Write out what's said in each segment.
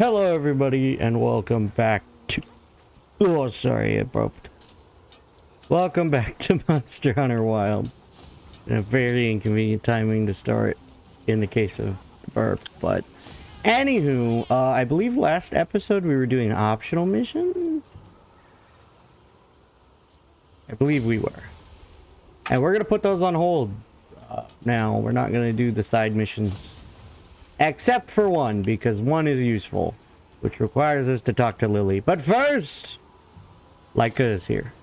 Hello, everybody, and welcome back to. Oh, sorry, it broke. Welcome back to Monster Hunter Wild. And a very inconvenient timing to start in the case of the burp, but anywho, I believe last episode we were doing optional missions. I believe we were, and we're gonna put those on hold. Now we're not gonna do the side missions, except for one because one is useful, which requires us to talk to Lily. But first, Laika is here.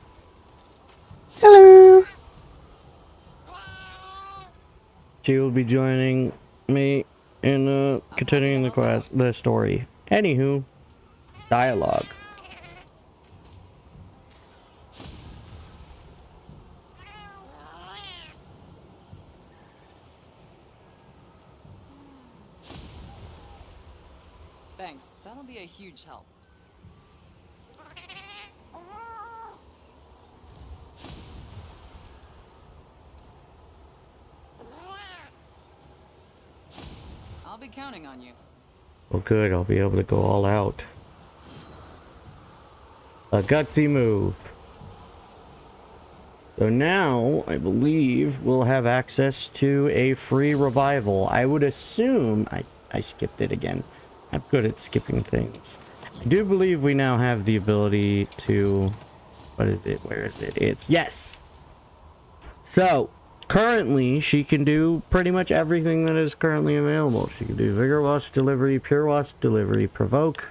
Hello. She will be joining me in continuing the story. Anywho, dialogue. Thanks, that'll be a huge help. I'll be counting on you. Well, good. I'll be able to go all out. A gutsy move. So now, I believe, we'll have access to a free revival. I would assume... I skipped it again. I'm good at skipping things. I do believe we now have the ability to... What is it? Where is it? It's... Yes! So, currently, she can do pretty much everything that is currently available. She can do Vigor Wasp Delivery, Pure Wasp Delivery, Provoke,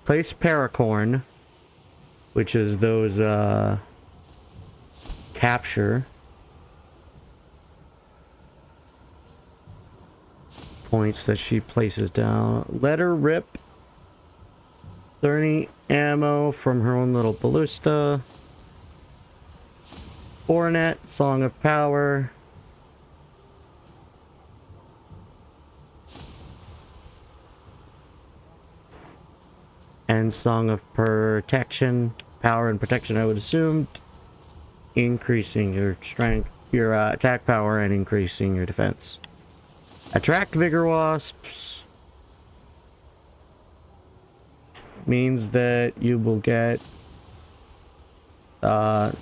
Place Paracorn, which is those, capture points that she places down. Let her rip 30 ammo from her own little ballista. Ornet, Song of Power. And Song of Protection. Power and protection, I would assume. Increasing your strength, your attack power, and increasing your defense. Attract Vigor Wasps means that you will get giant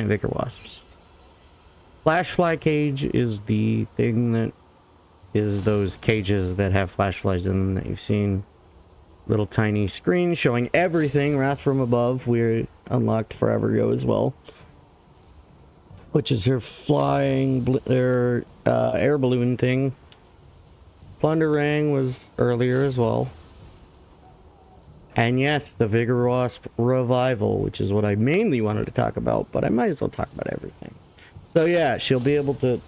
Vigor Wasps. Flashfly cage is the thing that is those cages that have flashflies in them that you've seen. Little tiny screen showing everything. Wrath from Above, we're unlocked forever ago as well. Which is her flying, air balloon thing. Plunderang was earlier as well. And yes, the Vigor Wasp Revival, which is what I mainly wanted to talk about, but I might as well talk about everything. So yeah, she'll be able to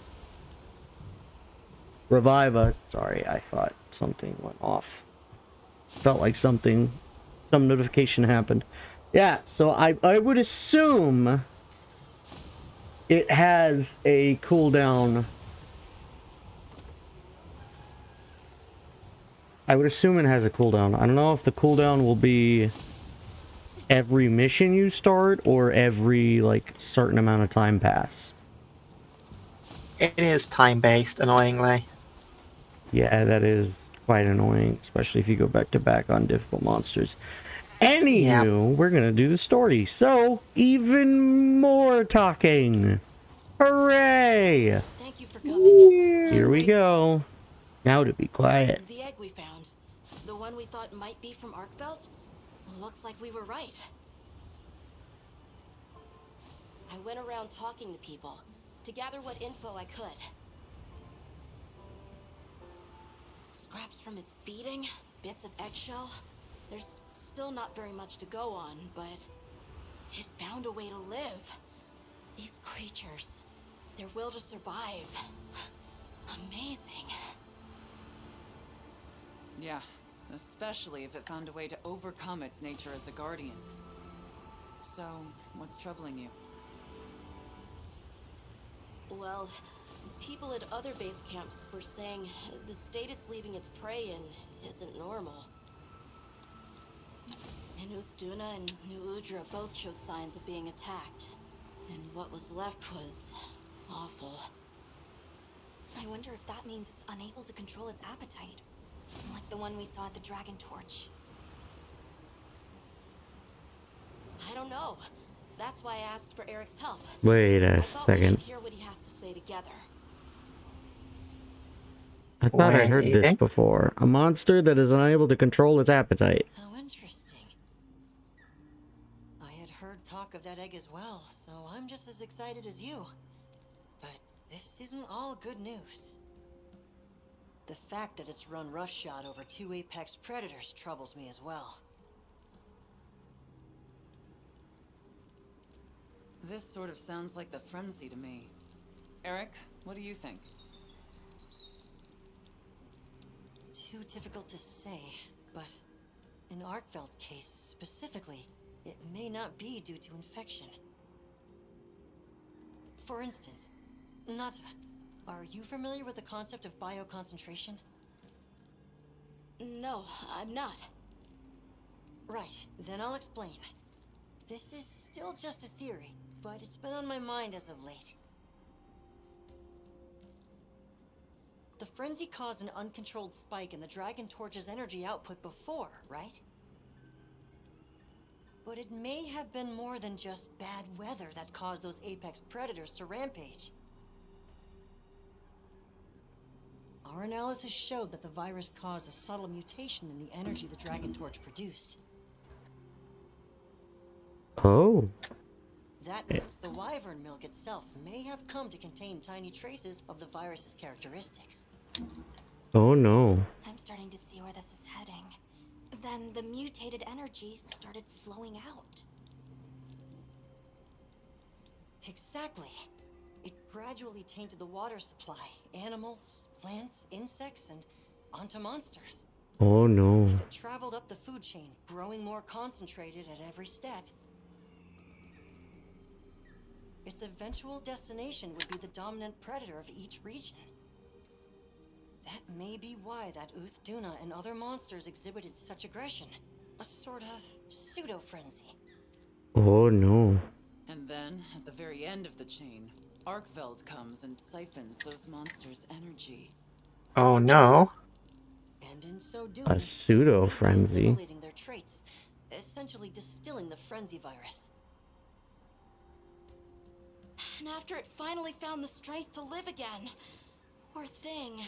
revive us. Sorry, I thought something went off. Felt like some notification happened. Yeah, so I would assume it has a cooldown. I would assume it has a cooldown. I don't know if the cooldown will be every mission you start or every, like, certain amount of time pass. It is time-based, annoyingly. Yeah, that is quite annoying, especially if you go back to back on difficult monsters. Anywho, we're gonna do the story. So, even more talking. Hooray! Thank you for coming. Here we go. Now to be quiet. The egg we found, the one we thought might be from Arkfeld, looks like we were right. I went around talking to people to gather what info I could. Scraps from its feeding, bits of eggshell. There's still not very much to go on, but it found a way to live. These creatures, their will to survive. Amazing. Yeah, especially if it found a way to overcome its nature as a guardian. So, what's troubling you? Well, people at other base camps were saying the state it's leaving its prey in isn't normal. Inuth Duna and New Udra both showed signs of being attacked. And what was left was awful. I wonder if that means it's unable to control its appetite. Like the one we saw at the Dragon Torch. I don't know. That's why I asked for Eric's help. Wait I a thought we second. should hear what he has to say together. I thought I heard this Wait. before. A monster that is unable to control its appetite. How interesting. I had heard talk of that egg as well, so I'm just as excited as you. But this isn't all good news. The fact that it's run roughshod over 2 apex predators troubles me as well. This sort of sounds like the frenzy to me. Eric, what do you think? Too difficult to say, but in Arkveld's case specifically, it may not be due to infection. For instance, Nata, are you familiar with the concept of bioconcentration? No, I'm not. Right, then I'll explain. This is still just a theory, but it's been on my mind as of late. The frenzy caused an uncontrolled spike in the Dragon Torch's energy output before, right? But it may have been more than just bad weather that caused those apex predators to rampage. Our analysis showed that the virus caused a subtle mutation in the energy the Dragon Torch produced. Oh. That means the wyvern milk itself may have come to contain tiny traces of the virus's characteristics. Oh no. I'm starting to see where this is heading. Then the mutated energy started flowing out. Exactly. It gradually tainted the water supply, animals, plants, insects, and onto monsters. Oh no. If it traveled up the food chain, growing more concentrated at every step, its eventual destination would be the dominant predator of each region. That may be why that Uth-Duna and other monsters exhibited such aggression. A sort of pseudo-frenzy. Oh no. And then, at the very end of the chain, Arkveld comes and siphons those monsters' energy. Oh no. And in so doing, A pseudo-frenzy. assimilating their traits, essentially distilling the frenzy virus. And after it finally found the strength to live again, poor thing.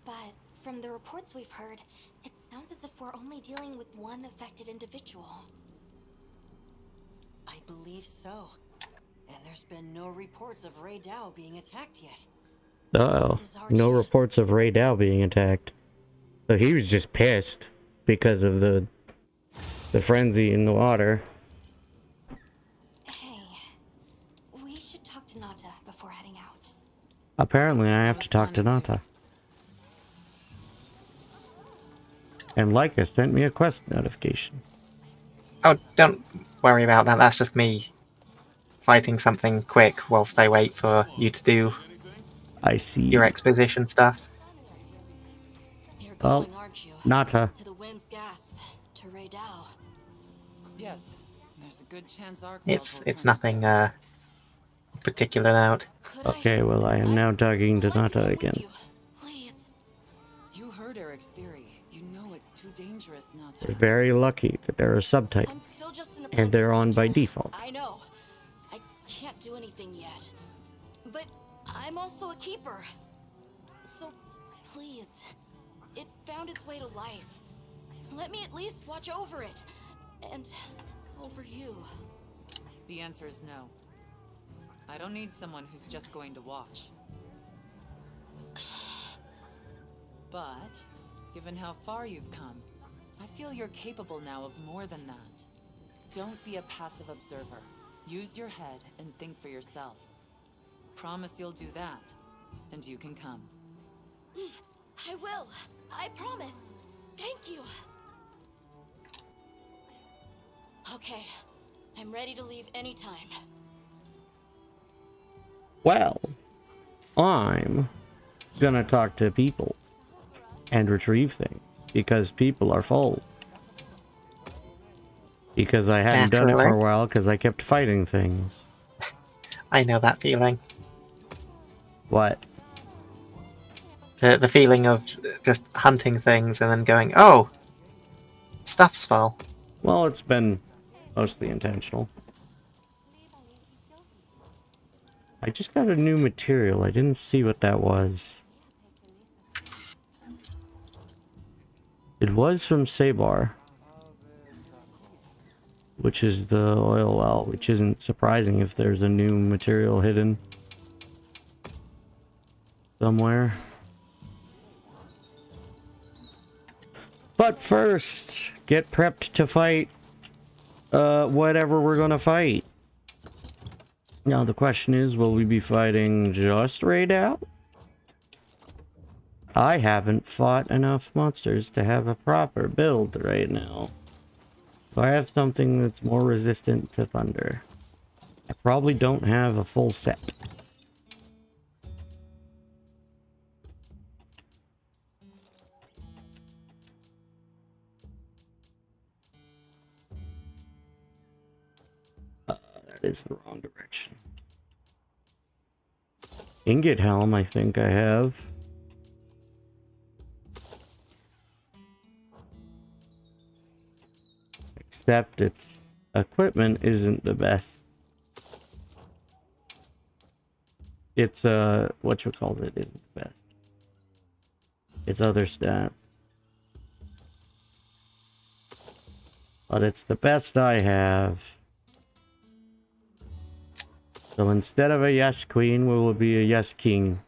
But from the reports we've heard, it sounds as if we're only dealing with one affected individual. I believe so. And there's been no reports of Ray Dow being attacked yet. Uh-oh. This is our No chance. reports of Ray Dow being attacked. So he was just pissed because of the frenzy in the water. Hey, we should talk to Nata before heading out. Apparently I have was to talk to planning to. Nata. And Leica sent me a quest notification. Oh, don't worry about that. That's just me fighting something quick whilst I wait for you to do I see. your exposition stuff. You're Oh. going, aren't you? Nata. To the wind's gasp, to Ray Dow. Yes, there's a good chance Arkveld It's will turn nothing particular out. Could Okay, well I am now talking to I'd like Nata come with again. you. Please. You heard Eric's theory. You know it's too dangerous, Nata. We're very lucky that there are subtypes. I'm still just an And they're apprentice, on by Angel. default. I know. I can't do anything yet. But I'm also a keeper. So please, it found its way to life. Let me at least watch over it. And over you. The answer is no. I don't need someone who's just going to watch. But, given how far you've come, I feel you're capable now of more than that. Don't be a passive observer. Use your head and think for yourself. Promise you'll do that, and you can come. I will. I promise. Thank you. Okay. I'm ready to leave anytime. Well, I'm gonna talk to people and retrieve things because people are full. Because I hadn't done it for a Naturally. while because I kept fighting things. I know that feeling. What? The feeling of just hunting things and then going, oh, stuff's full. Well, it's been mostly intentional. I just got a new material. I didn't see what that was. It was from Sabar, which is the oil well, which isn't surprising if there's a new material hidden somewhere. But first, get prepped to fight whatever we're gonna fight. Now the question is, will we be fighting just Raidal? I haven't fought enough monsters to have a proper build right now. So I have something that's more resistant to thunder. I probably don't have a full set. That is the wrong direction. Ingot helm, I think I have. Except its equipment isn't the best. It's whatchamacallit isn't the best. Its other stat. But it's the best I have. So instead of a yes queen, we will be a yes king.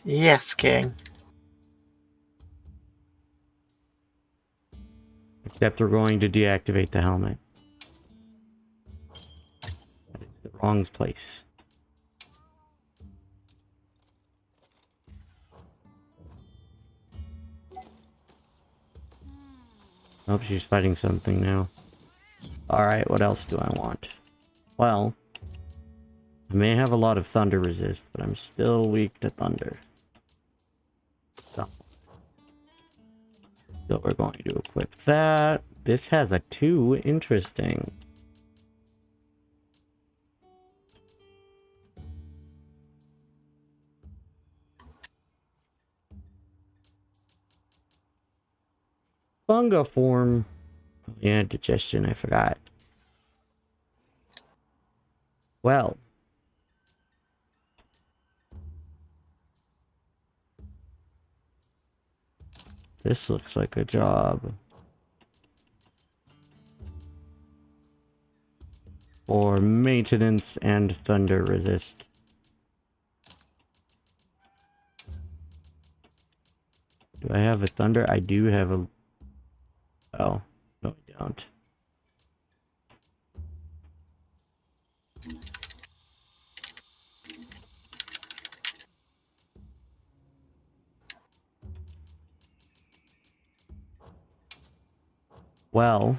Yes, King. Except we're going to deactivate the helmet. That is the wrong place. Oh, she's fighting something now. Alright, what else do I want? Well, I may have a lot of thunder resist, but I'm still weak to thunder. So we're going to equip that. This has a 2. Interesting. Fungiform. Yeah, digestion, I forgot. Well. This looks like a job. For maintenance and thunder resist. Do I have a thunder? I do have a... Oh, no I don't. Well,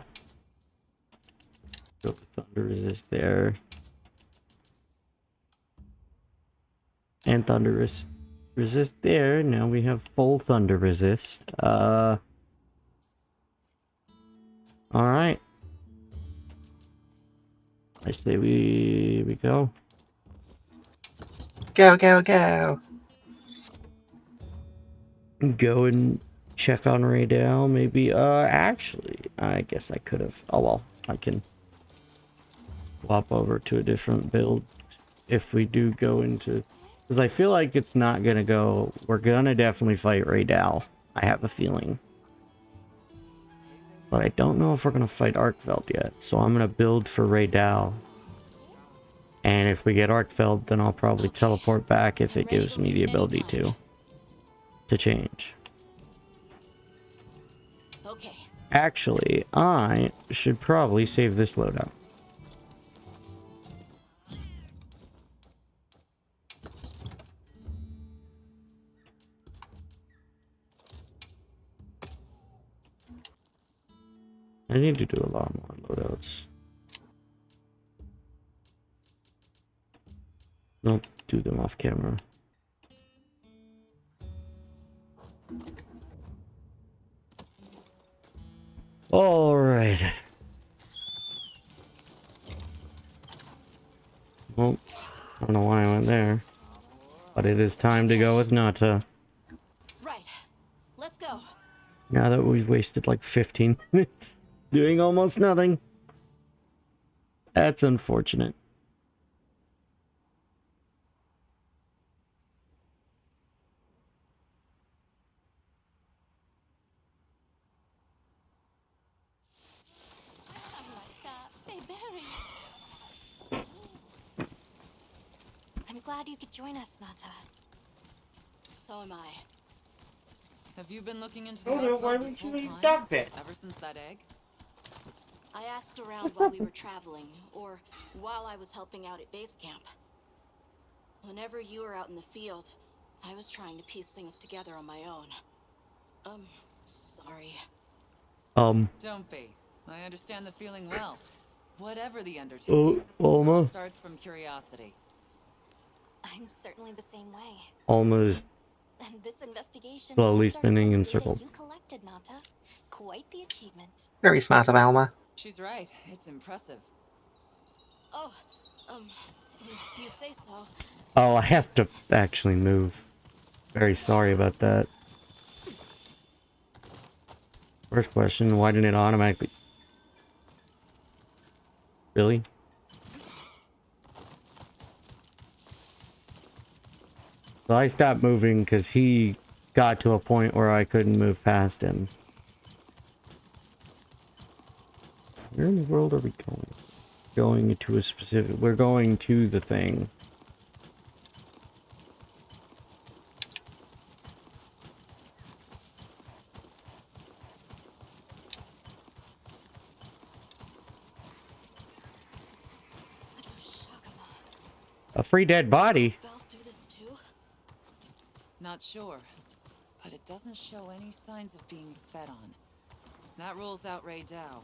go with thunder resist there, and thunder resist there. Now we have full thunder resist. All right. I say we go. Go, go, go. Go and check on Raidal, maybe. Actually, I guess I could have. Oh well, I can swap over to a different build if we do go into. Because I feel like it's not gonna go. We're gonna definitely fight Raidal. I have a feeling. But I don't know if we're gonna fight Arkfeld yet. So I'm gonna build for Raidal. And if we get Arkfeld, then I'll probably teleport back if it gives me the ability to change. Okay. Actually, I should probably save this loadout. I need to do a lot more loadouts. Don't do them off camera. All right. Well, I don't know why I went there. But it is time to go with Nata. Right. Let's go. Now that we've wasted like 15 minutes doing almost nothing. That's unfortunate. I'm glad you could join us, Nata. So am I. Have you been looking into the Oh no, why outfield this would whole you time? eat dog bit? Ever since that egg? I asked around while we were traveling, or while I was helping out at base camp. Whenever you were out in the field, I was trying to piece things together on my own. Sorry. Don't be. I understand the feeling well. Whatever the undertaking, it all almost. starts from curiosity. I'm certainly the same way. Almost And this investigation slowly all started spinning from in the data circles. you collected, Nata. Quite the achievement. Very smart of Alma. She's right. It's impressive. Oh, if you say so. Oh, I have to actually move. Very sorry about that. First question, why didn't it automatically... Really? So I stopped moving because he got to a point where I couldn't move past him. Where in the world are we going? Going to a specific... We're going to the thing. A free dead body? Val do this too? Not sure, but it doesn't show any signs of being fed on. That rules out Ray Dow.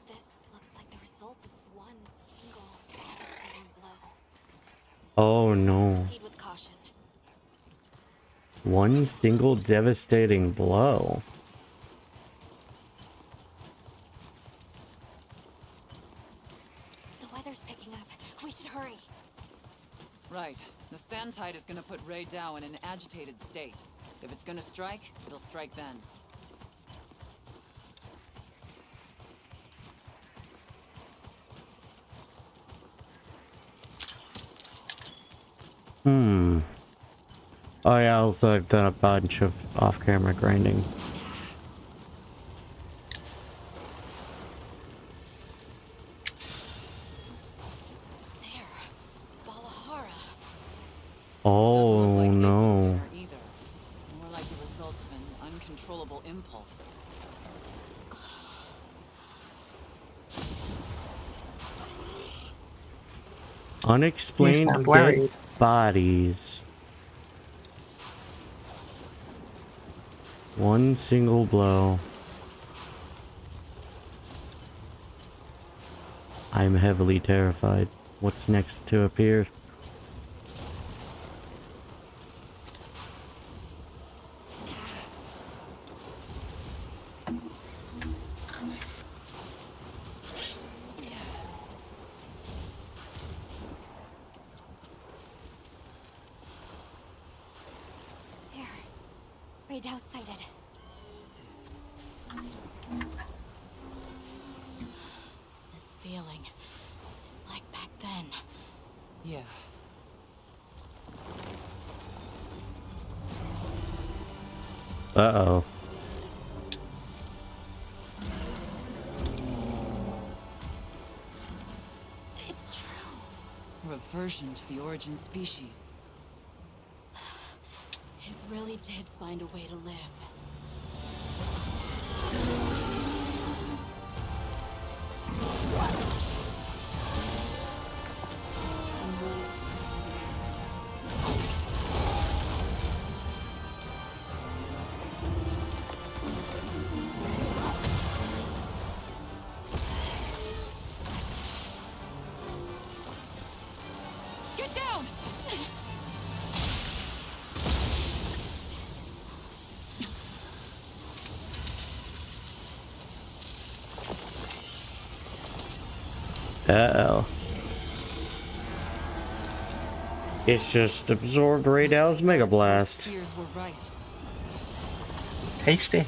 This looks like the result of one single devastating blow. Oh Let's no. proceed with caution. One single devastating blow. The weather's picking up. We should hurry. Right. The sand tide is gonna put Ray Dow in an agitated state. If it's gonna strike, it'll strike then. Oh yeah, also I've done a bunch of off-camera grinding. There. Balahara. Oh Doesn't look like no. April's dinner either. More like the result of an uncontrollable impulse. Unexplained You sound dead worried. bodies. One single blow. I'm heavily terrified. What's next to appear? There. Ray Dow sighted. This feeling. It's like back then. Yeah. Uh-oh. It's true. Reversion to the origin species. It really did find a way to live. Get down! Uh-oh. It's just absorbed Raydell's Mega Eric's worst Blast. fears were right. Tasty.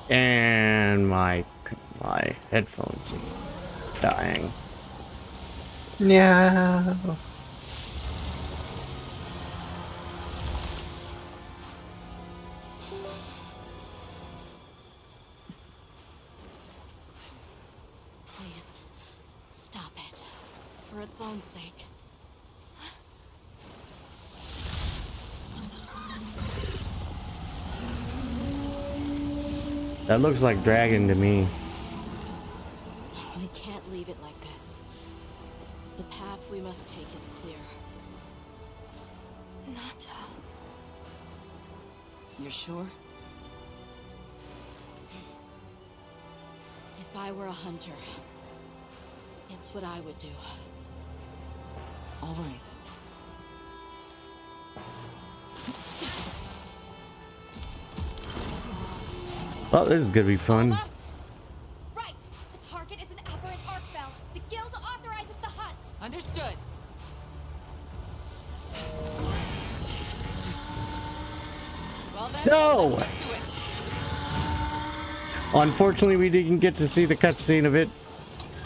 And my headphones are dying. No. Please, stop it. For its own sake. That looks like dragon to me. We can't leave it like this. The path we must take is clear. Nata. You're sure? If I were a hunter, it's what I would do. All right. Well, this is gonna be fun. Alma? Right. The target is an aberrant Arkfeld. The guild authorizes the hunt. Understood. Well then, No! let's get to it. Unfortunately, we didn't get to see the cutscene of it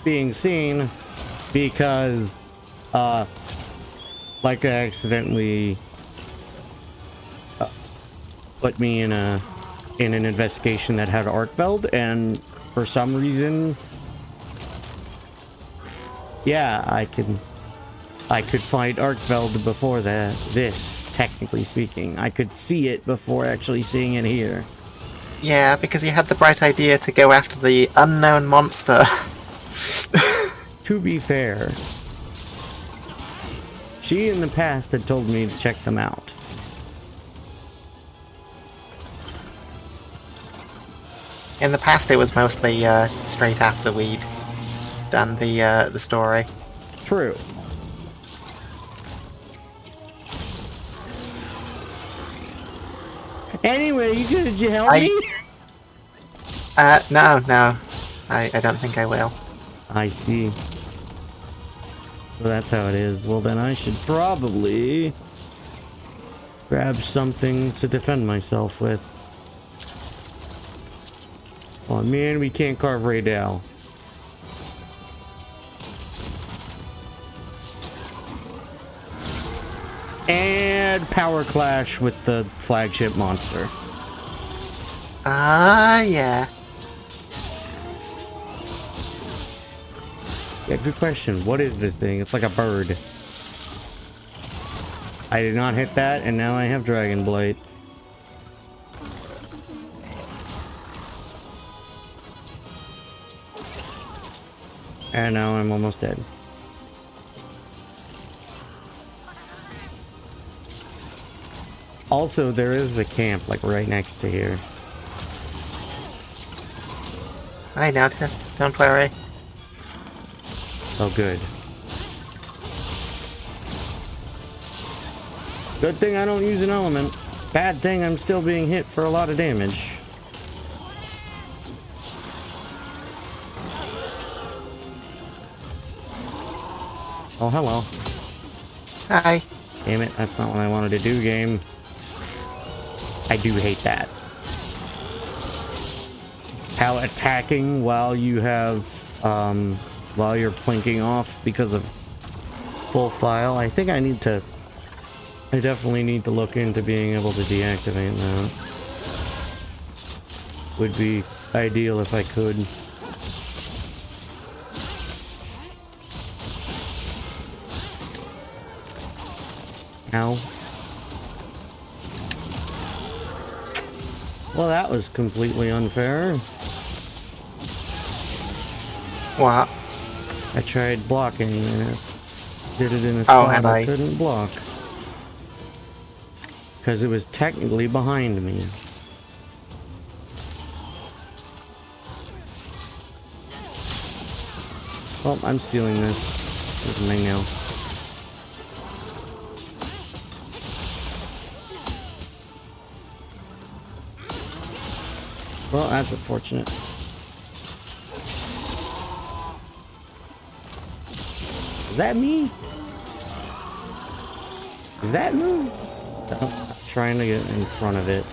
being seen because, like I accidentally put me in an investigation that had Arkfeld, and for some reason, yeah, I could find Arkfeld before this. Technically speaking, I could see it before actually seeing it here. Yeah, because you had the bright idea to go after the unknown monster. To be fair, she in the past had told me to check them out. In the past, it was mostly straight after we'd done the story. True. Anyway, could you help me? No. I don't think I will. I see. So that's how it is. Well, then I should probably grab something to defend myself with. Oh man, we can't carve Raydell. And power clash with the flagship monster. Ah, yeah. Yeah, good question. What is this thing? It's like a bird. I did not hit that, and now I have Dragon Blight. And now I'm almost dead. Also, there is a camp, like, right next to here. I noticed. Don't worry. Oh, good. Good thing I don't use an element. Bad thing I'm still being hit for a lot of damage. Oh, hello. Hi. Damn it, that's not what I wanted to do, game. I do hate that. How attacking while you have, while you're plinking off because of full file. I think I definitely need to look into being able to deactivate that. Would be ideal if I could. Ow. Well, that was completely unfair. What? I tried blocking and it did it in a Oh, spot and I I couldn't block. Because it was technically behind me. Well, I'm stealing this. This is my nail. Well, that's unfortunate. Is that me? Is that me? I'm trying to get in front of it.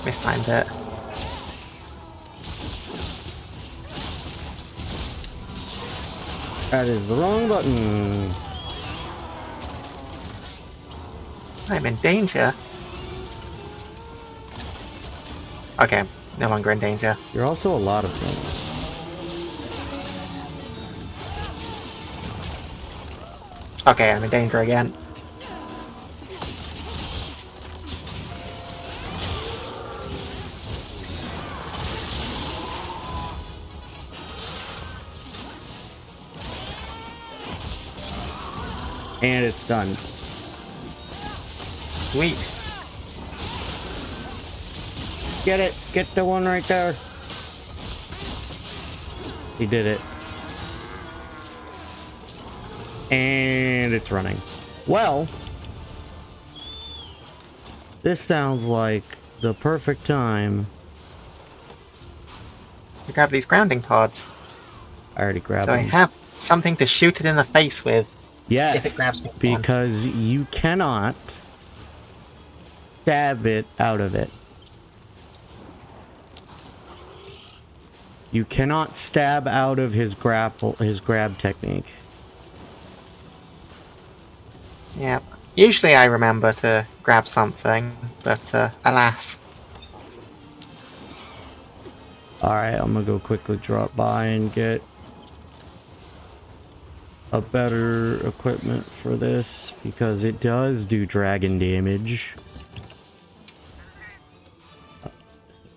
Mistimed it. That is the wrong button. I'm in danger. Okay, no longer in danger. You're also a lot of things. Okay, I'm in danger again. And it's done. Sweet. Get it. Get the one right there. He did it. And it's running. Well, this sounds like the perfect time. We grab these grounding pods. I already grabbed So I them. have something to shoot it in the face with if Yes, it grabs me. because you cannot stab it out of it. You cannot stab out of his grab technique. Yeah. Usually I remember to grab something, but alas. Alright, I'm gonna go quickly drop by and get a better equipment for this, because it does do dragon damage. The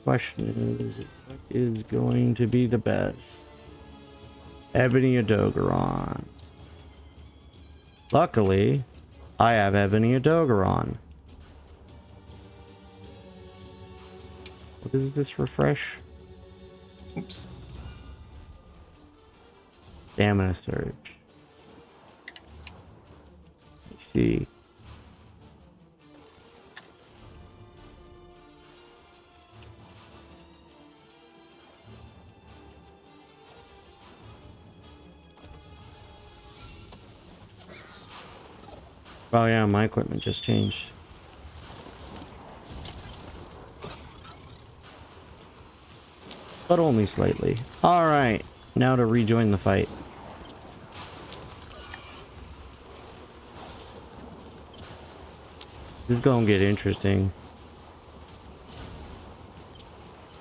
question is, what is going to be the best? Ebony Odogaron. Luckily, I have Ebony Odogaron. What is this refresh? Oops. Stamina surge. Let's see. Oh yeah, my equipment just changed. But only slightly. Alright, now to rejoin the fight. This is gonna get interesting.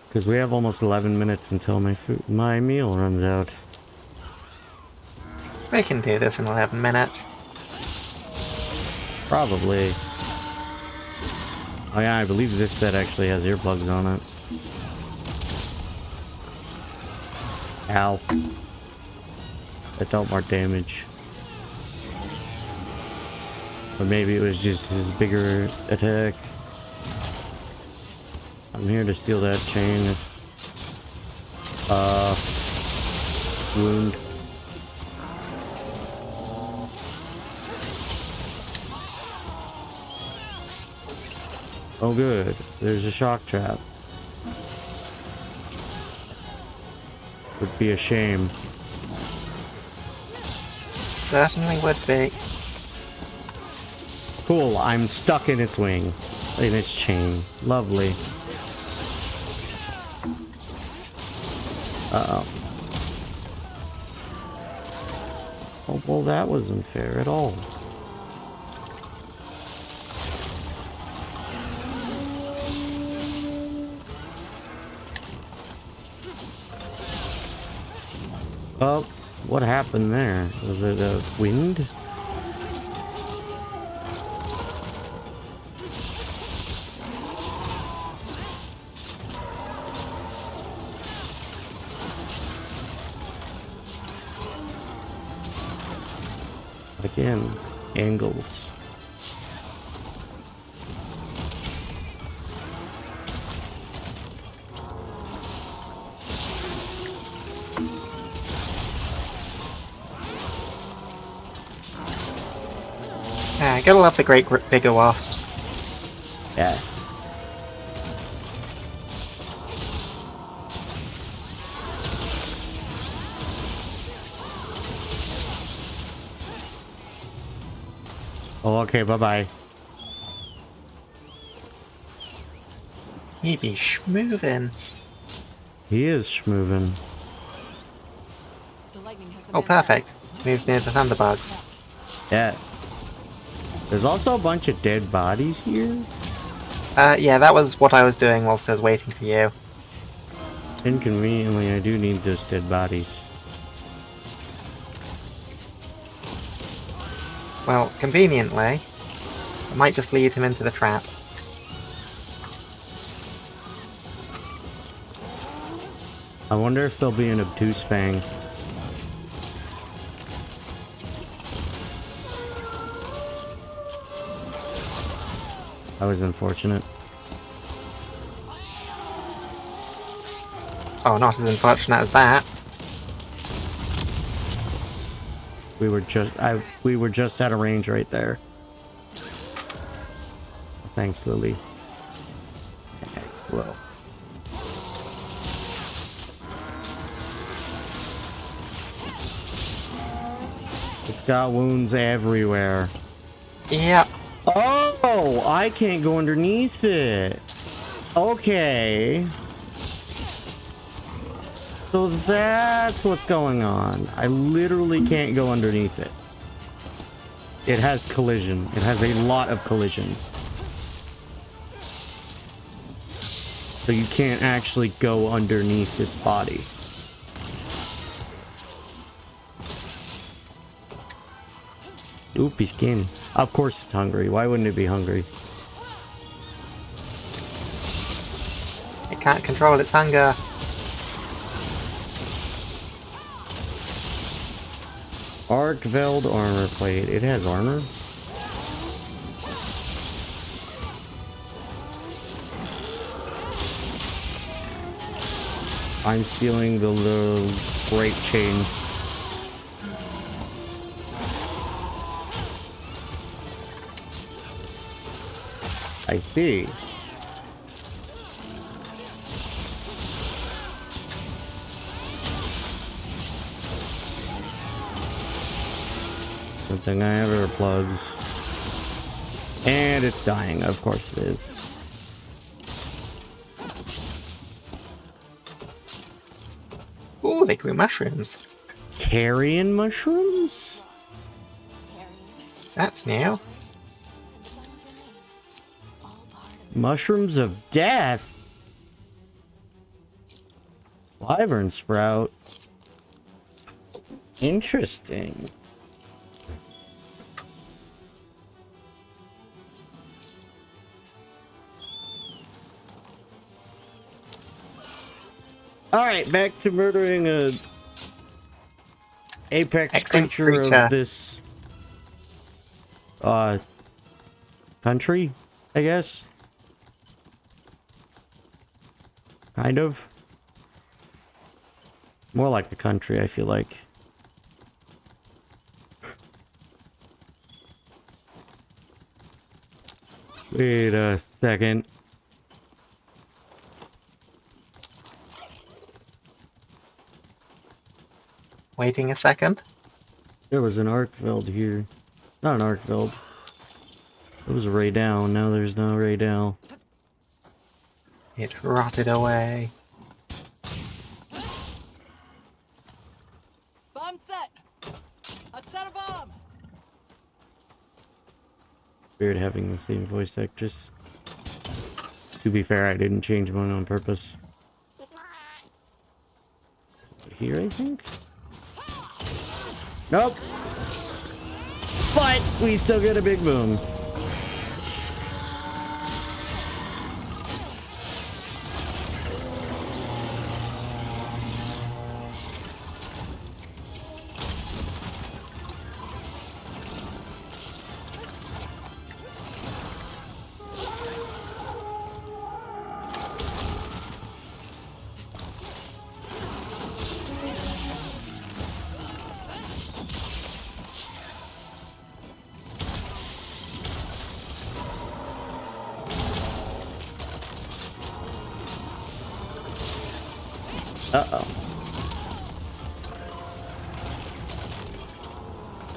Because we have almost 11 minutes until my meal runs out. We can do this in 11 minutes. Probably. Oh yeah, I believe this set actually has earplugs on it. Ow. That dealt more damage. Or maybe it was just his bigger attack. I'm here to steal that chain. Wound. Oh good, there's a shock trap. Would be a shame. Certainly would be. Cool, I'm stuck in its wing. In its chain. Lovely. Uh-oh. Oh, well, that wasn't fair at all. Well, what happened there? Was it a wind? Again, angles. Yeah, gotta love the great bigger wasps. Yeah. Oh, okay, bye-bye. He be schmovin'. He is schmovin'. The lightning has the Oh, man down. perfect. Moved near the thunderbugs. Yeah. There's also a bunch of dead bodies here. Yeah, that was what I was doing whilst I was waiting for you. Inconveniently, I do need those dead bodies. Well, conveniently, I might just lead him into the trap. I wonder if there'll be an obtuse fang. That was unfortunate. Oh, not as unfortunate as that. We were just out of range right there. Thanks, Lily. Whoa. It's got wounds everywhere. Yep. Oh, I can't go underneath it. Okay. So that's what's going on. I literally can't go underneath it. It has collision. It has a lot of collision. So you can't actually go underneath its body. Oopie skin. Of course it's hungry. Why wouldn't it be hungry? It can't control its hunger. Arkveld armor plate. It has armor? I'm stealing the little great chain. I see. Something I ever plugs. And it's dying, of course it is. Ooh, they grew mushrooms. Carrion mushrooms? That's new. And the bones remain. All part of the Mushrooms of death? Wyvern sprout. Interesting. Alright, back to murdering a apex Excellent creature creature. of this country, I guess. Kind of. More like the country, I feel like. Wait a second. Waiting a second. There was an Arkveld here. Not an Arkveld. It was a Ray Down. Now there's no Ray Down. It rotted away. Bomb set! I've set a bomb! Weird having the same voice actress. To be fair, I didn't change one on purpose. Here, I think? Nope. But we still get a big boom. Uh-oh.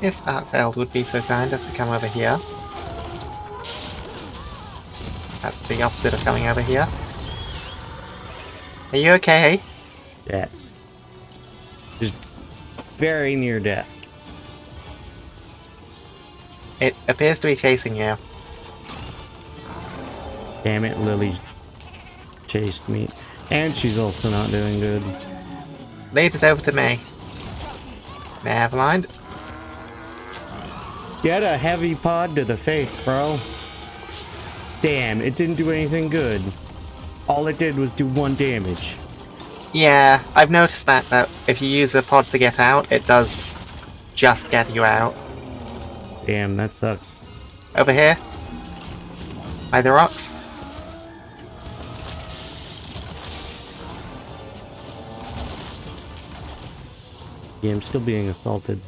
If Arkfeld would be so kind as to come over here. That's the opposite of coming over here. Are you okay? Death. Just very near death. It appears to be chasing you. Damn it, Lily chased me. And she's also not doing good. Lead it over to me. Never mind. Get a heavy pod to the face, bro. Damn, it didn't do anything good. All it did was do 1 damage. Yeah, I've noticed that if you use a pod to get out, it does just get you out. Damn, that sucks. Over here. By the rocks. Yeah, I'm still being assaulted.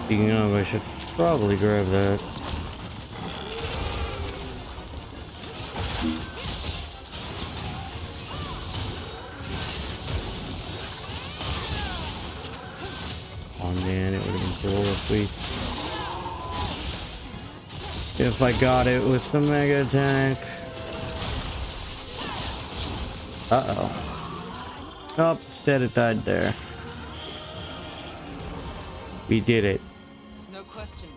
Speaking of, I should probably grab that. Oh man, it would have been cool if I got it with the mega attack. Uh-oh. Oh, instead it died there. We did it. No question.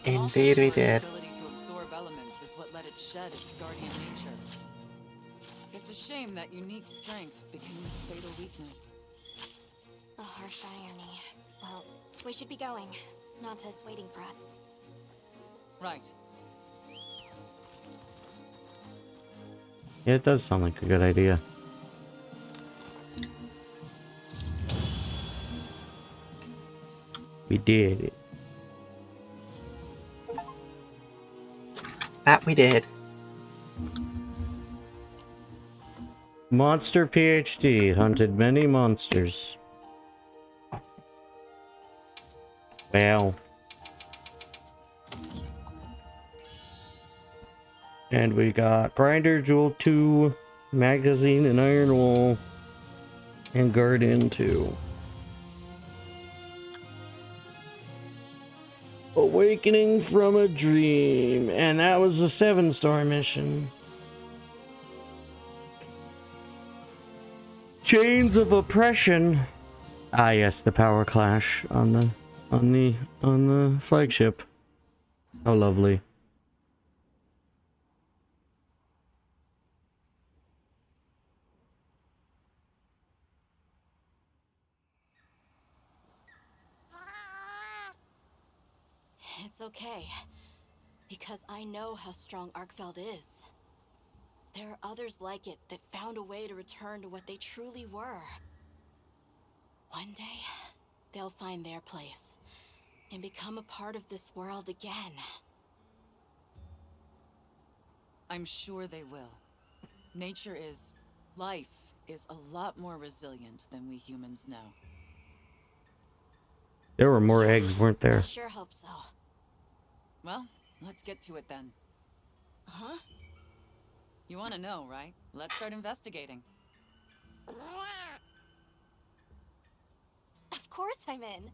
Indeed we did. Its ability to absorb elements is what let it shed its guardian nature. It's a shame that unique strength became its fatal weakness. A harsh irony. Well, we should be going. Nanta's waiting for us. Right. Yeah, it does sound like a good idea. We did it. That we did. Monster PhD hunted many monsters. Wow. And we got Grinder, Jewel 2, Magazine, and Iron Wall, and Guardian 2. Awakening from a Dream, and that was a 7-star mission. Chains of Oppression. Ah, yes, the power clash on the flagship. How lovely. It's okay. Because I know how strong Arkfeld is. There are others like it that found a way to return to what they truly were. One day, they'll find their place and become a part of this world again. I'm sure they will. Life is a lot more resilient than we humans know. There were more eggs, weren't I there? sure hope so. Well, let's get to it then. Huh? You want to know, right? Let's start investigating. Of course I'm in.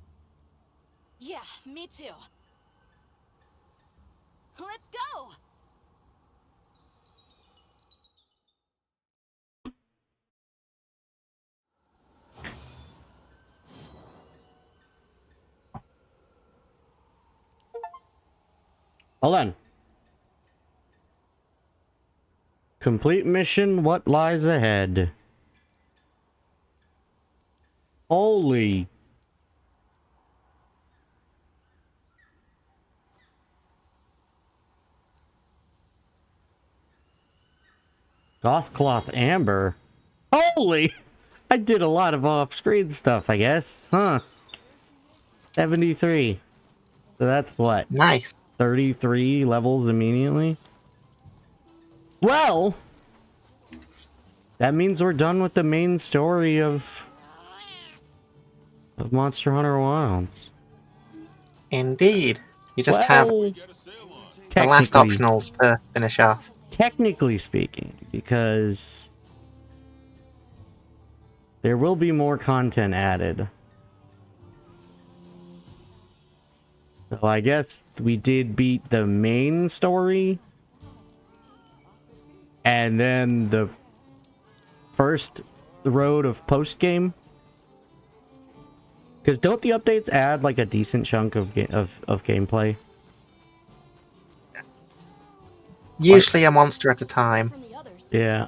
Yeah, me too. Let's go! Hold on. Complete mission, what lies ahead? Holy. Gothcloth Amber? Holy! I did a lot of off-screen stuff, I guess. Huh. 73. So that's what? Nice. 33 levels immediately? Well, that means we're done with the main story of Monster Hunter Wilds. Indeed. You just have the last technically, optionals to finish off. technically speaking, because there will be more content added. So I guess we did beat the main story, and then the first road of post-game. Because don't the updates add like a decent chunk of gameplay? Usually a monster at a time. From the others. Yeah.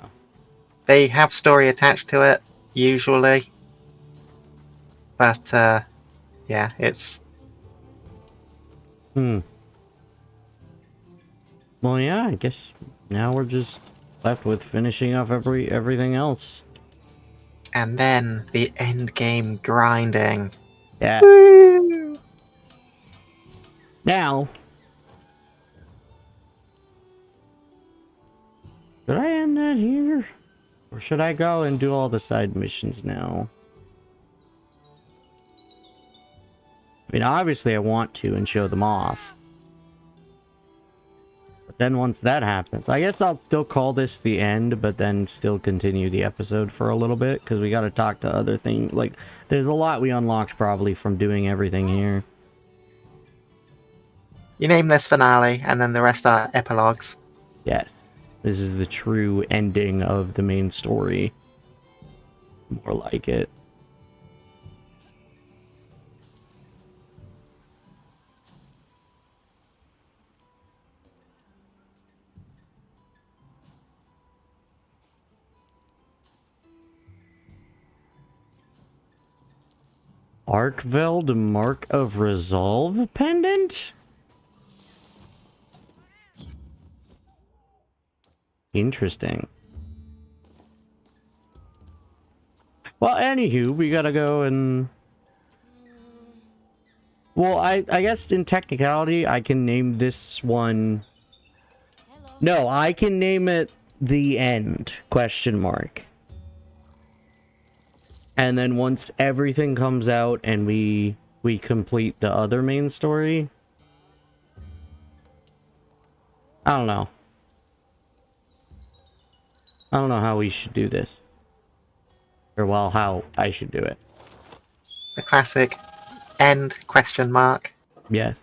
They have story attached to it, usually. But, yeah, it's... Well, yeah, I guess now we're just left with finishing off everything else. And then the end game grinding. Yeah. Woo! Now, should I end that here? Or should I go and do all the side missions now? I mean, obviously I want to and show them off. But then once that happens, I guess I'll still call this the end, but then still continue the episode for a little bit, because we gotta talk to other things. Like, there's a lot we unlocked probably from doing everything here. You name this finale, and then the rest are epilogues. Yes. This is the true ending of the main story. More like it. Arkveld Mark of Resolve pendant? Interesting. Well, anywho, we gotta go and... Well, I guess in technicality, I can name this one... No, I can name it The End, question mark. And then once everything comes out and we complete the other main story... I don't know. I don't know how we should do this. Or, well, how I should do it. The classic end question mark. Yes.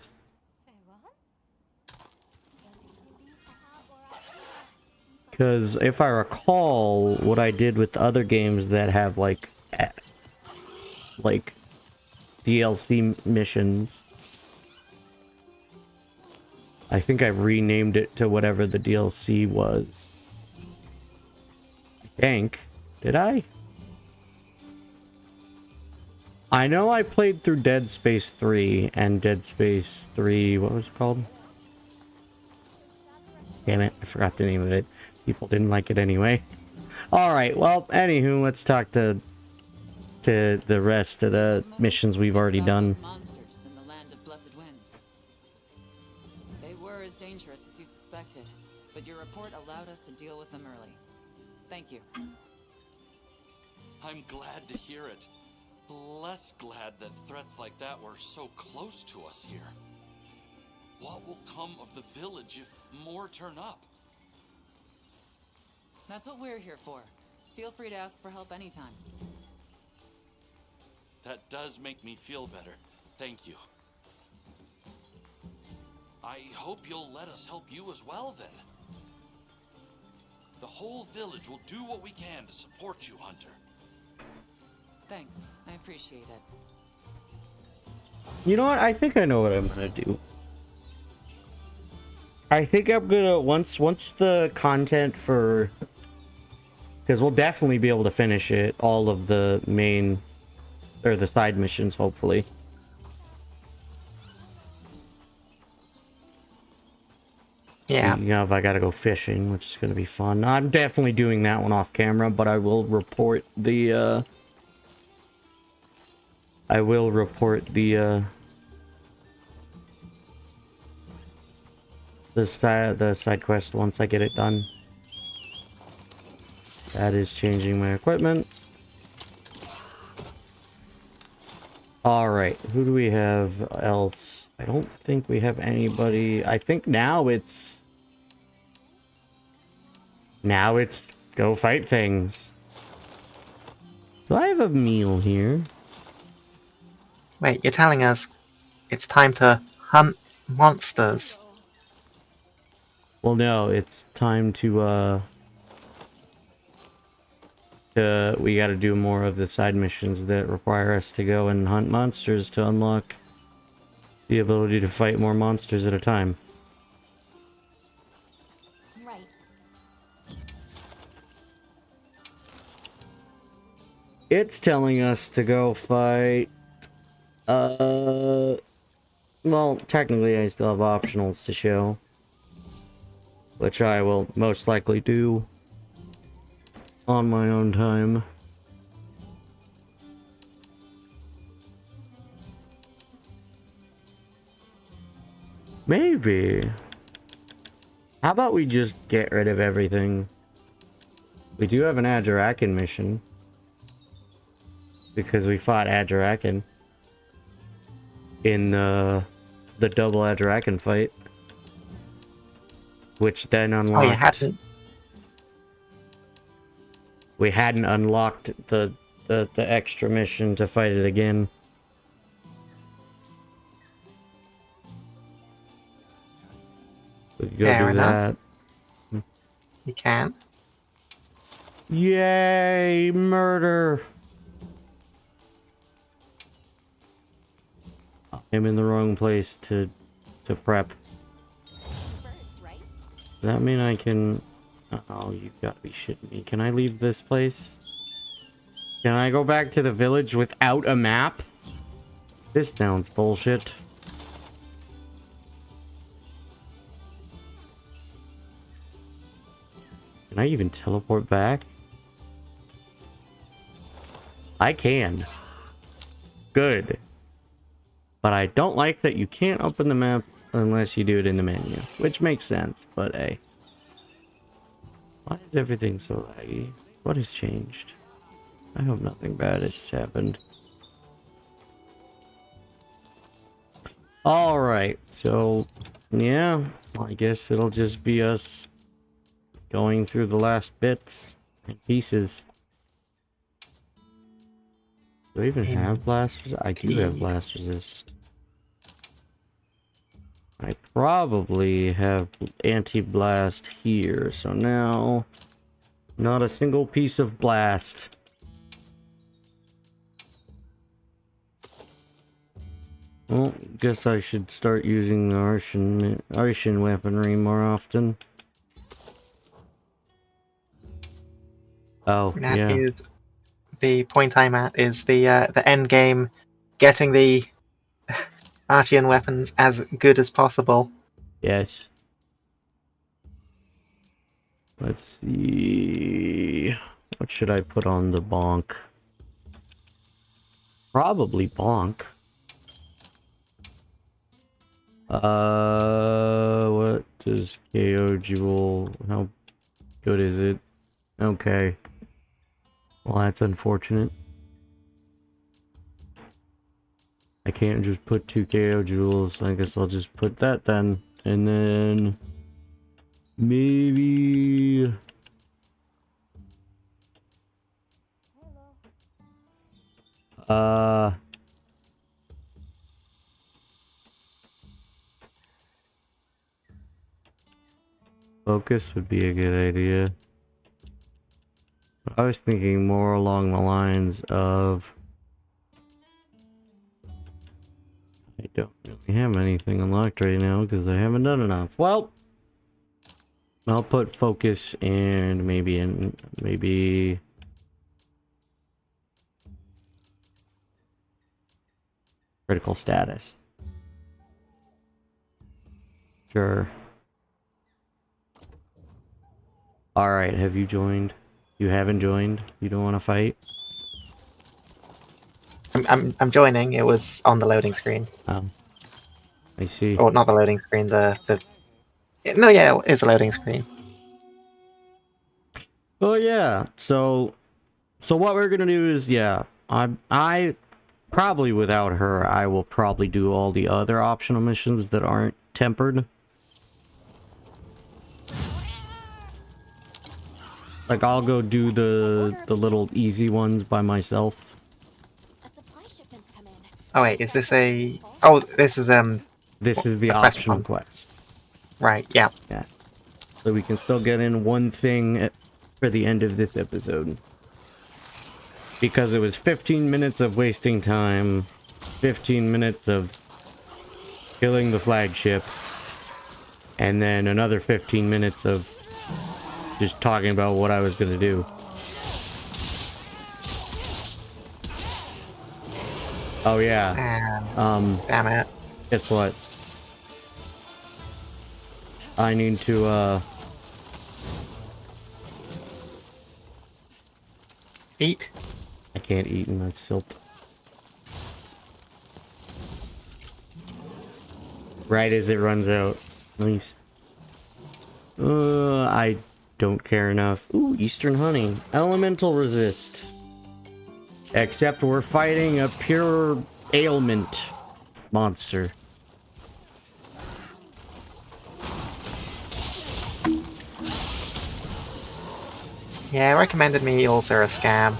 Because if I recall, what I did with other games that have, like DLC missions, I think I renamed it to whatever the DLC was. I think. Did I? I know I played through Dead Space 3 and Dead Space 3... What was it called? Damn it, I forgot the name of it. People didn't like it anyway. Alright, well, anywho, let's talk to the rest of the missions we've already done. Monsters in the land of blessed winds. They were as dangerous as you suspected, but your report allowed us to deal with them early. Thank you. I'm glad to hear it. Less glad that threats like that were so close to us here. What will come of the village if more turn up? That's what we're here for. Feel free to ask for help anytime. That does make me feel better. Thank you. I hope you'll let us help you as well, then. The whole village will do what we can to support you, Hunter. Thanks. I appreciate it. You know what? I think I know what I'm gonna do. I think I'm gonna once the content for, because we'll definitely be able to finish it, all of the main or the side missions, hopefully. Yeah. You know, if I gotta go fishing, which is gonna be fun. I'm definitely doing that one off camera, but I will report the the side quest once I get it done. That is changing my equipment. Alright, who do we have else? I don't think we have anybody. I think now it's Now it's go fight things. Do I have a meal here? Wait, you're telling us it's time to hunt monsters? Well, no, it's time to we gotta do more of the side missions that require us to go and hunt monsters to unlock the ability to fight more monsters at a time. Right. It's telling us to go fight, well, technically I still have optionals to show, which I will most likely do on my own time. Maybe. How about we just get rid of everything? We do have an Adjurakan mission. Because we fought Adjurakan in the double Adjurakan fight. Which then unlocked... Oh, you hadn't? We hadn't unlocked the extra mission to fight it again. We could go Fair do enough. that. You can. Yay, murder! I'm in the wrong place to prep. First, right? Does that mean I can... Oh, you've got to be shitting me. Can I leave this place? Can I go back to the village without a map? This sounds bullshit. Can I even teleport back? I can. Good. But I don't like that you can't open the map unless you do it in the menu. Which makes sense, but hey. Why is everything so laggy? What has changed? I hope nothing bad has happened. Alright, so yeah, I guess it'll just be us going through the last bits and pieces. Do I even have blasters? I do have blast resist. I probably have anti-blast here, so now not a single piece of blast. Well, guess I should start using the Arshan weaponry more often. Oh, That yeah. is the point I'm at. Is the end game getting the Archean weapons as good as possible? Yes. Let's see. What should I put on the bonk? Probably bonk. What does KO Jewel? How good is it? Okay. Well, that's unfortunate. I can't just put 2 KO Jewels. I guess I'll just put that then. And then... maybe... Focus would be a good idea. I was thinking more along the lines of... I don't really have anything unlocked right now because I haven't done enough. Well, I'll put focus and maybe critical status. Sure. Alright, have you joined? You haven't joined? You don't want to fight? I'm joining. It was on the loading screen. I see. Or not the loading screen. No, yeah, it is a loading screen. Oh yeah. So what we're gonna do is, yeah, I probably without her, I will probably do all the other optional missions that aren't tempered. Like, I'll go do the little easy ones by myself. A supply shipment's come in. Oh wait, is this a... Oh, this is This is the A quest optional one. quest. right, yeah. Yeah. So we can still get in one thing for the end of this episode. Because it was 15 minutes of wasting time, 15 minutes of killing the flagship, and then another 15 minutes of just talking about what I was gonna do. Oh yeah. And damn it. Guess what? I need to Eat. I can't eat in that silt. Right as it runs out. Nice. I don't care enough. Ooh, Eastern Honey. Elemental resist. Except we're fighting a pure ailment monster. Yeah, recommended meals are a scam.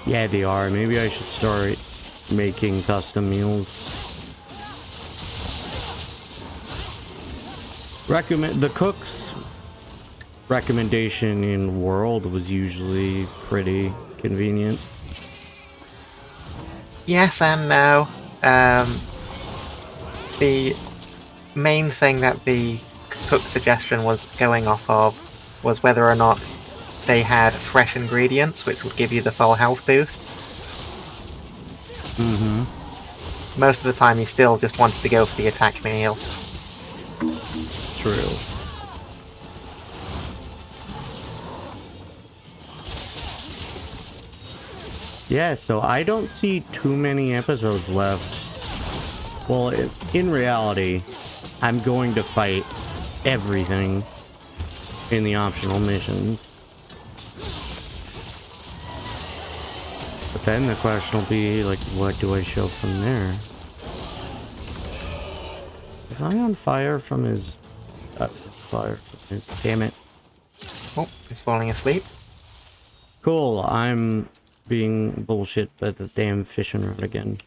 Yeah, they are. Maybe I should start making custom meals. The cook's recommendation in World was usually pretty convenient. Yes and no. The main thing that the cook suggestion was going off of was whether or not they had fresh ingredients, which would give you the full health boost. Mm-hmm. Most of the time, you still just wanted to go for the attack meal. True. Yeah, so I don't see too many episodes left. Well, in reality, I'm going to fight everything in the optional missions. But then the question will be, like, what do I show from there? Is I on fire from his... fire from his... Damn it. Oh, he's falling asleep. Cool, I'm being bullshit by the damn fishing rod again.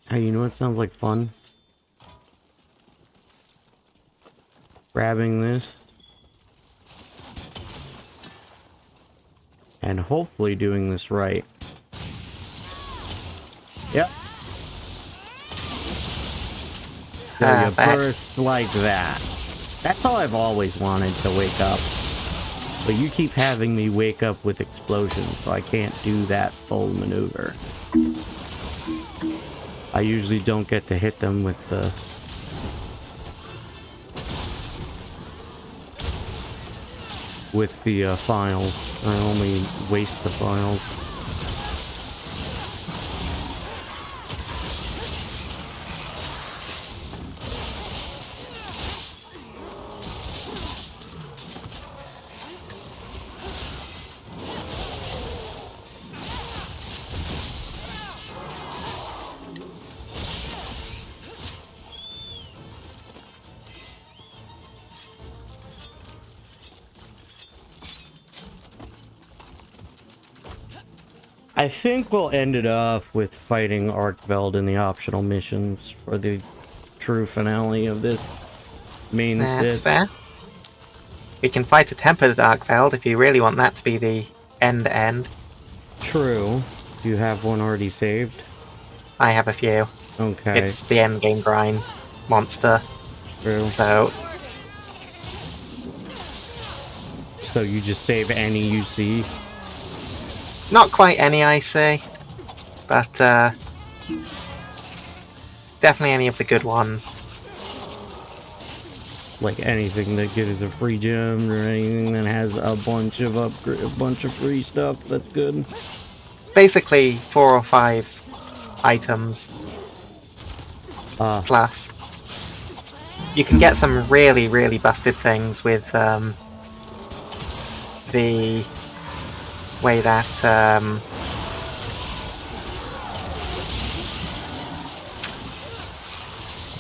Hey, you know what sounds like fun? Grabbing this. And hopefully doing this right. Yep. So you back. burst like that. That's how I've always wanted to wake up. But you keep having me wake up with explosions, so I can't do that full maneuver. I usually don't get to hit them with the... files. I only waste the files. I think we'll end it off with fighting Arkveld in the optional missions for the true finale of this main That's Sith. fair. We can fight a tempered Arkveld if you really want that to be the end. True. Do you have one already saved? I have a few. Okay. It's the end game grind monster. True. So You just save any you see? not quite any, I say, but definitely any of the good ones. Like anything that gives a free gem or anything that has a bunch of free stuff, that's good. Basically 4 or 5 items plus. You can get some really, really busted things with the way that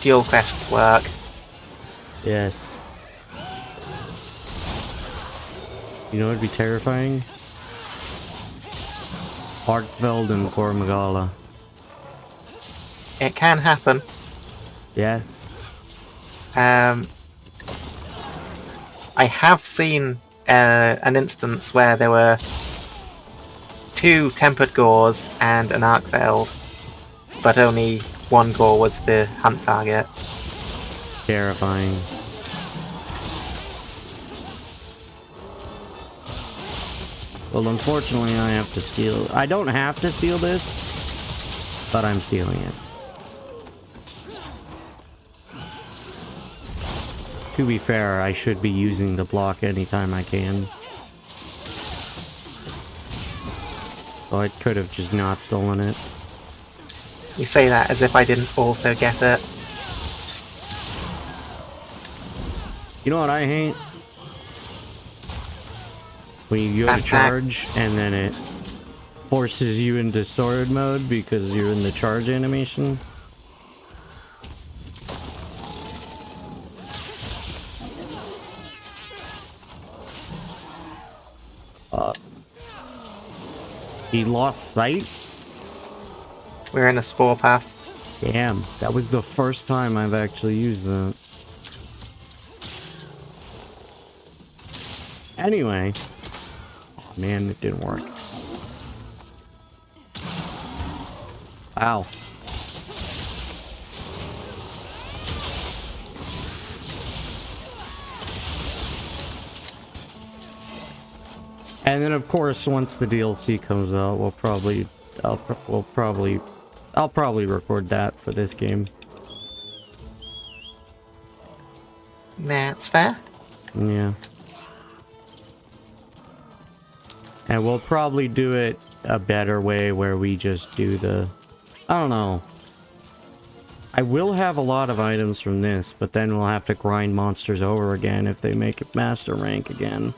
dual quests work. Yes. You know, it'd be terrifying. Arkfeld and Kormagala. It can happen. Yeah. I have seen an instance where there were 2 tempered gores and an Arkfeld, but only one gore was the hunt target. Terrifying. Well, unfortunately, I have to steal. I don't have to steal this, but I'm stealing it. To be fair, I should be using the block anytime I can. So I could have just not stolen it. You say that as if I didn't also get it. You know what I hate? When you go to charge and then it forces you into sword mode because you're in the charge animation. He lost sight? We're in a spore path. Damn, that was the first time I've actually used that. Anyway. Oh, man, it didn't work. Ow. And then, of course, once the DLC comes out, I'll probably record that for this game. That's fair. Yeah. And we'll probably do it a better way where we just do the... I don't know. I will have a lot of items from this, but then we'll have to grind monsters over again if they make it master rank again.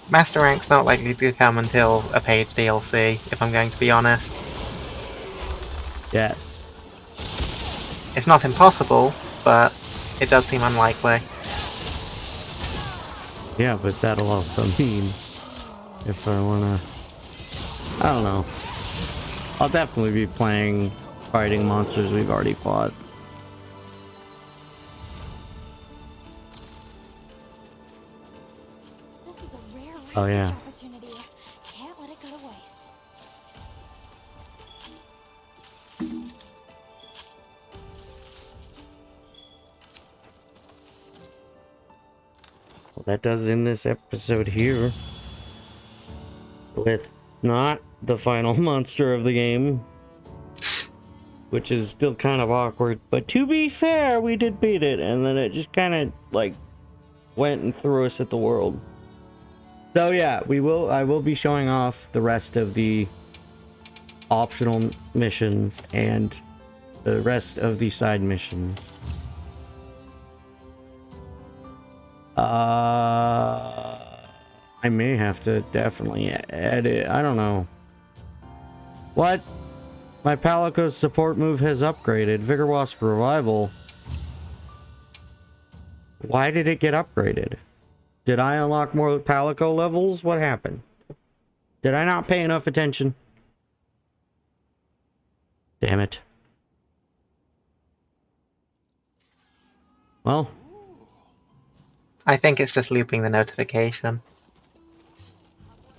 Master Rank's not likely to come until a paid DLC, if I'm going to be honest. Yeah. It's not impossible, but it does seem unlikely. Yeah, but that'll also mean if I wanna... I don't know. I'll definitely be playing fighting monsters we've already fought. This is a rare research Oh, yeah. opportunity. Can't let it go to waste. Well, that does end this episode here. With not the final monster of the game. Which is still kind of awkward. But to be fair, we did beat it. And then it just kind of, like, went and threw us at the world. So yeah, I will be showing off the rest of the optional missions and the rest of the side missions. I may have to definitely edit. I don't know. What? My Palico's support move has upgraded. Vigor Wasp Revival. Why did it get upgraded? Did I unlock more Palico levels? What happened? Did I not pay enough attention? Damn it. Well. I think it's just looping the notification.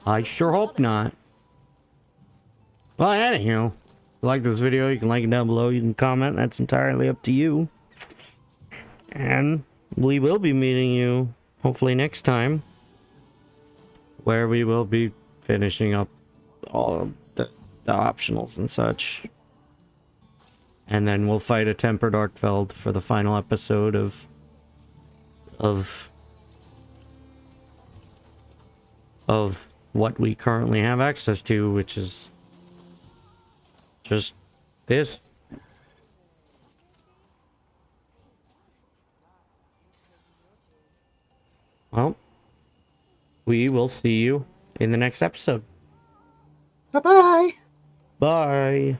I sure hope not. Well, anyhow, if you like this video, you can like it down below, you can comment, that's entirely up to you. And we will be meeting you, hopefully next time, where we will be finishing up all of the optionals and such. And then we'll fight a Tempered Arkfeld for the final episode of what we currently have access to, which is just this. Well, we will see you in the next episode. Bye-bye! Bye.